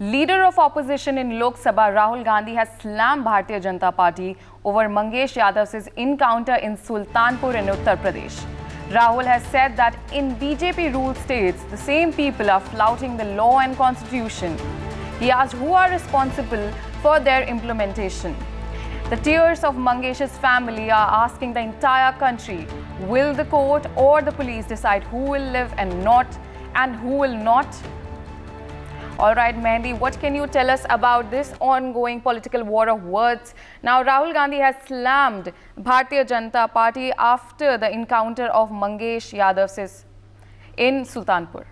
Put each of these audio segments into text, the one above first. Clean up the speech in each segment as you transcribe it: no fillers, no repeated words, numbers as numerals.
Leader of opposition in Lok Sabha, Rahul Gandhi, has slammed Bharatiya Janata Party over Mangesh Yadav's encounter in Sultanpur in Uttar Pradesh. Rahul has said that in BJP-ruled states, the same people are flouting the law and constitution. He asked who are responsible for their implementation. The tears of Mangesh's family are asking the entire country, will the court or the police decide who will live and who will not? All right, Mehndi, what can you tell us about this ongoing political war of words? Now, Rahul Gandhi has slammed Bharatiya Janata Party after the encounter of Mangesh Yadav in Sultanpur.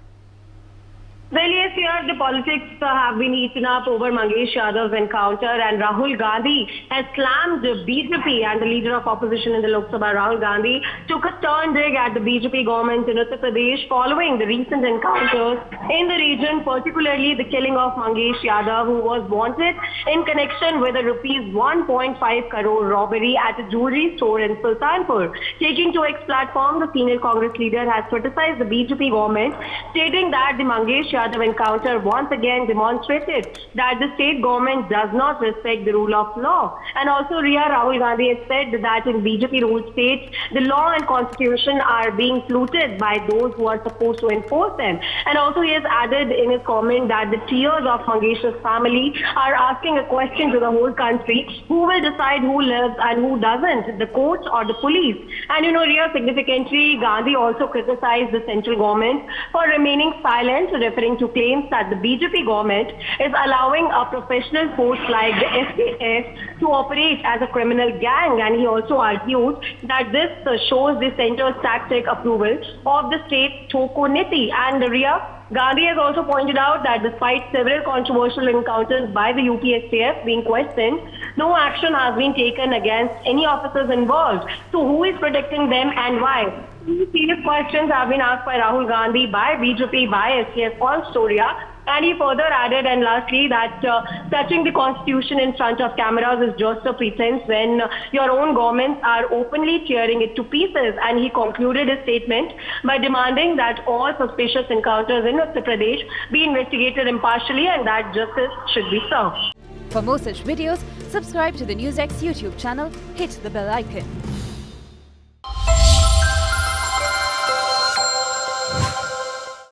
Well, yes, here the politics have been eaten up over Mangesh Yadav's encounter, and Rahul Gandhi has slammed the BJP, and the leader of opposition in the Lok Sabha, Rahul Gandhi, took a stern dig at the BJP government in Uttar Pradesh following the recent encounters in the region, particularly the killing of Mangesh Yadav, who was wanted in connection with a rupees 1.5 crore robbery at a jewelry store in Sultanpur. Taking to X platform, the senior Congress leader has criticized the BJP government, stating that the Mangesh Yadav encounter once again demonstrated that the state government does not respect the rule of law. And also, Rahul Gandhi has said that in BJP-ruled states, the law and constitution are being flouted by those who are supposed to enforce them. And also, he has added in his comment that the tears of Mangesh's family are asking a question to the whole country: who will decide who lives and who doesn't, the courts or the police? And significantly, Gandhi also criticized the central government for remaining silent, referring to claims that the BJP government is allowing a professional force like the SAF to operate as a criminal gang. And he also argued that this shows the centre's tactic approval of the state Choko Niti. And Gandhi has also pointed out that despite several controversial encounters by the UPSTF being questioned, no action has been taken against any officers involved. So who is protecting them and why? Serious questions have been asked by Rahul Gandhi, by BJP, by STF on Storia. And he further added, and lastly, that touching the constitution in front of cameras is just a pretense when your own governments are openly tearing it to pieces. And he concluded his statement by demanding that all suspicious encounters in Uttar Pradesh be investigated impartially and that justice should be served. For more such videos, subscribe to the NewsX YouTube channel, hit the bell icon.